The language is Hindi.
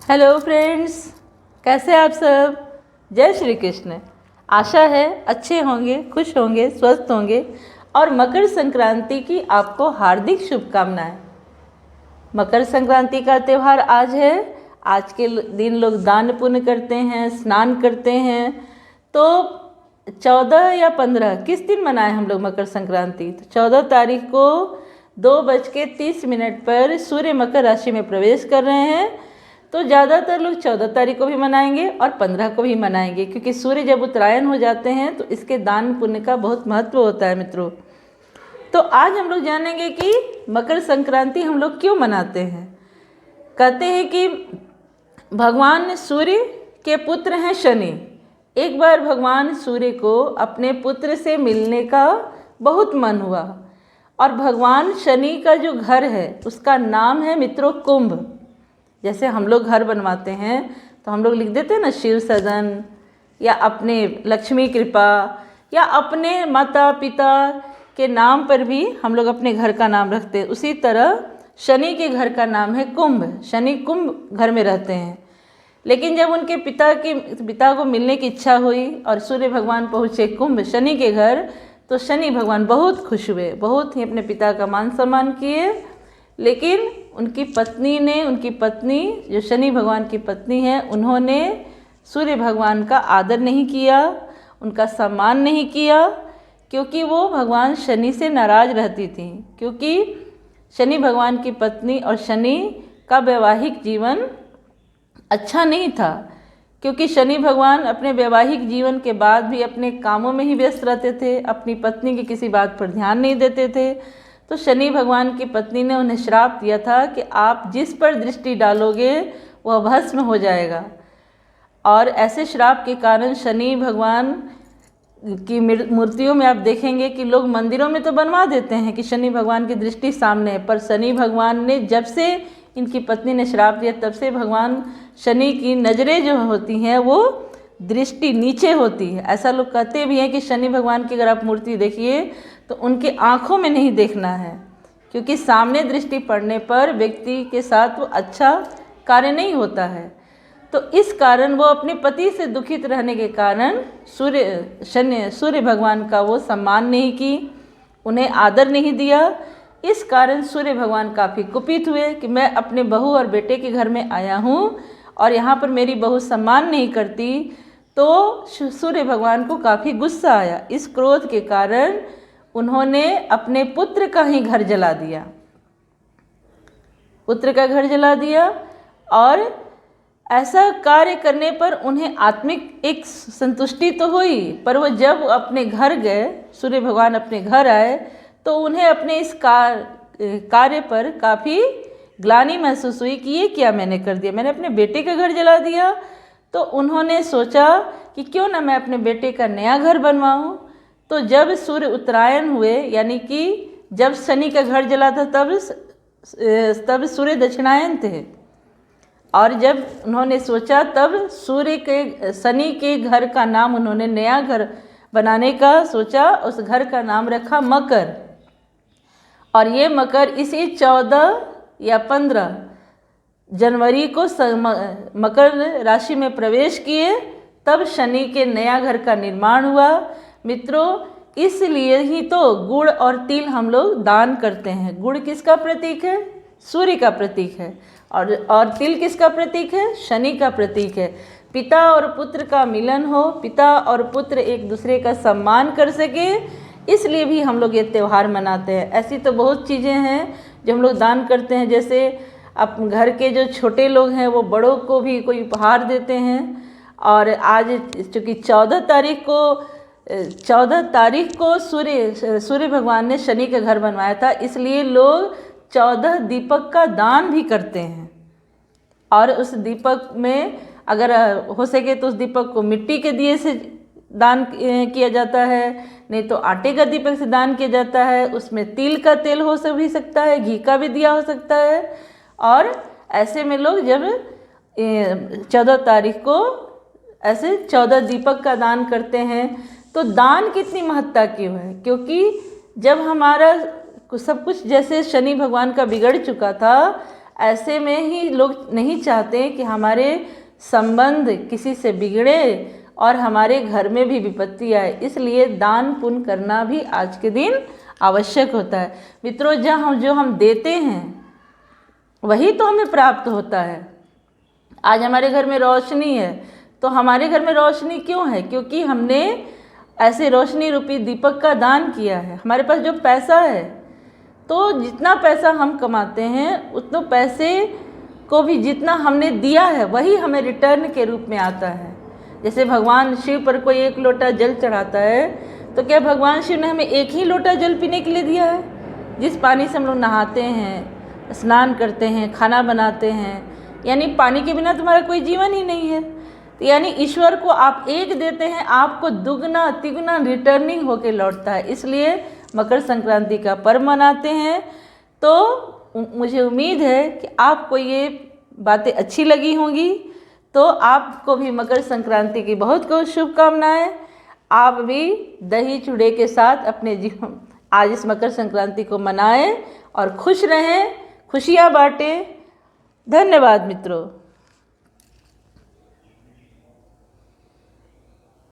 हेलो फ्रेंड्स, कैसे आप सब। जय श्री कृष्ण। आशा है अच्छे होंगे, खुश होंगे, स्वस्थ होंगे और मकर संक्रांति की आपको हार्दिक शुभकामनाएं। मकर संक्रांति का त्यौहार आज है। आज के दिन लोग दान पुण्य करते हैं, स्नान करते हैं। तो 14 या 15 किस दिन मनाएं हम लोग मकर संक्रांति? तो 14 तारीख को 2:30 पर सूर्य मकर राशि में प्रवेश कर रहे हैं। तो ज़्यादातर लोग 14 तारीख को भी मनाएंगे और 15 को भी मनाएंगे, क्योंकि सूर्य जब उत्तरायण हो जाते हैं तो इसके दान पुण्य का बहुत महत्व होता है मित्रों। तो आज हम लोग जानेंगे कि मकर संक्रांति हम लोग क्यों मनाते हैं। कहते हैं कि भगवान सूर्य के पुत्र हैं शनि। एक बार भगवान सूर्य को अपने पुत्र से मिलने का बहुत मन हुआ और भगवान शनि का जो घर है उसका नाम है मित्रों कुंभ। जैसे हम लोग घर बनवाते हैं तो हम लोग लिख देते हैं ना शिव सदन, या अपने लक्ष्मी कृपा, या अपने माता पिता के नाम पर भी हम लोग अपने घर का नाम रखते हैं। उसी तरह शनि के घर का नाम है कुंभ। शनि कुंभ घर में रहते हैं। लेकिन जब उनके पिता को मिलने की इच्छा हुई और सूर्य भगवान पहुँचे कुंभ शनि के घर, तो शनि भगवान बहुत खुश हुए, बहुत ही अपने पिता का मान सम्मान किए। लेकिन उनकी पत्नी जो शनि भगवान की पत्नी है, उन्होंने सूर्य भगवान का आदर नहीं किया, उनका सम्मान नहीं किया, क्योंकि वो भगवान शनि से नाराज़ रहती थी। क्योंकि शनि भगवान की पत्नी और शनि का वैवाहिक जीवन अच्छा नहीं था, क्योंकि शनि भगवान अपने वैवाहिक जीवन के बाद भी अपने कामों में ही व्यस्त रहते थे, अपनी पत्नी की किसी बात पर ध्यान नहीं देते थे। तो शनि भगवान की पत्नी ने उन्हें श्राप दिया था कि आप जिस पर दृष्टि डालोगे वह भस्म हो जाएगा। और ऐसे श्राप के कारण शनि भगवान की मूर्तियों में आप देखेंगे कि लोग मंदिरों में तो बनवा देते हैं कि शनि भगवान की दृष्टि सामने है, पर शनि भगवान ने जब से इनकी पत्नी ने श्राप दिया तब से भगवान शनि की नज़रें जो होती हैं वो दृष्टि नीचे होती है। ऐसा लोग कहते भी हैं कि शनि भगवान की अगर आप मूर्ति देखिए तो उनके आँखों में नहीं देखना है, क्योंकि सामने दृष्टि पड़ने पर व्यक्ति के साथ वो अच्छा कार्य नहीं होता है। तो इस कारण वो अपने पति से दुखित रहने के कारण सूर्य भगवान का वो सम्मान नहीं की, उन्हें आदर नहीं दिया। इस कारण सूर्य भगवान काफ़ी कुपित हुए कि मैं अपने बहू और बेटे के घर में आया हूँ और यहाँ पर मेरी बहू सम्मान नहीं करती। तो सूर्य भगवान को काफ़ी गुस्सा आया। इस क्रोध के कारण उन्होंने अपने पुत्र का ही घर जला दिया, पुत्र का घर जला दिया। और ऐसा कार्य करने पर उन्हें आत्मिक एक संतुष्टि तो हुई, पर वो जब अपने घर गए, सूर्य भगवान अपने घर आए, तो उन्हें अपने इस कार्य पर काफ़ी ग्लानि महसूस हुई कि ये क्या मैंने कर दिया, मैंने अपने बेटे का घर जला दिया। तो उन्होंने सोचा कि क्यों ना मैं अपने बेटे का नया घर बनवाऊं। तो जब सूर्य उत्तरायण हुए, यानी कि जब शनि का घर जला था, तब सूर्य दक्षिणायन थे। और जब उन्होंने सोचा तब शनि के घर का नाम उन्होंने नया घर बनाने का सोचा, उस घर का नाम रखा मकर। और ये मकर इसी 14 या 15 जनवरी को मकर राशि में प्रवेश किए, तब शनि के नया घर का निर्माण हुआ। मित्रों, इसलिए ही तो गुड़ और तिल हम लोग दान करते हैं। गुड़ किसका प्रतीक है? सूर्य का प्रतीक है। और तिल किसका प्रतीक है? शनि का प्रतीक है। पिता और पुत्र का मिलन हो, पिता और पुत्र एक दूसरे का सम्मान कर सके, इसलिए भी हम लोग ये त्यौहार मनाते हैं। ऐसी तो बहुत चीज़ें हैं जो हम लोग दान करते हैं। जैसे अब घर के जो छोटे लोग हैं वो बड़ों को भी कोई उपहार देते हैं। और आज चूँकि 14 तारीख को सूर्य भगवान ने शनि का घर बनवाया था, इसलिए लोग 14 दीपक का दान भी करते हैं। और उस दीपक में अगर हो सके तो उस दीपक को मिट्टी के दिए से दान किया जाता है, नहीं तो आटे का दीपक से दान किया जाता है। उसमें तिल का तेल हो भी सकता है, घी का भी दिया हो सकता है। और ऐसे में लोग जब 14 तारीख को ऐसे 14 दीपक का दान करते हैं। तो दान कितनी महत्ता क्यों है? क्योंकि जब हमारा सब कुछ जैसे शनि भगवान का बिगड़ चुका था, ऐसे में ही लोग नहीं चाहते कि हमारे संबंध किसी से बिगड़े और हमारे घर में भी विपत्ति आए, इसलिए दान पुण्य करना भी आज के दिन आवश्यक होता है। मित्रों, जो हम देते हैं वही तो हमें प्राप्त होता है। आज हमारे घर में रोशनी है तो हमारे घर में रोशनी क्यों है? क्योंकि हमने ऐसे रोशनी रूपी दीपक का दान किया है। हमारे पास जो पैसा है, तो जितना पैसा हम कमाते हैं उतने पैसे को भी जितना हमने दिया है वही हमें रिटर्न के रूप में आता है। जैसे भगवान शिव पर कोई एक लोटा जल चढ़ाता है तो क्या भगवान शिव ने हमें एक ही लोटा जल पीने के लिए दिया है? जिस पानी से हम लोग नहाते हैं, स्नान करते हैं, खाना बनाते हैं, यानी पानी के बिना तुम्हारा कोई जीवन ही नहीं है। तो यानी ईश्वर को आप एक देते हैं, आपको दुगना तिगुना रिटर्निंग होके लौटता है। इसलिए मकर संक्रांति का पर्व मनाते हैं। तो मुझे उम्मीद है कि आपको ये बातें अच्छी लगी होंगी। तो आपको भी मकर संक्रांति की बहुत बहुत शुभकामनाएं। आप भी दही चूड़े के साथ अपने जीवन आज इस मकर संक्रांति को मनाएं और खुश रहें, खुशियां बांटें। धन्यवाद मित्रों।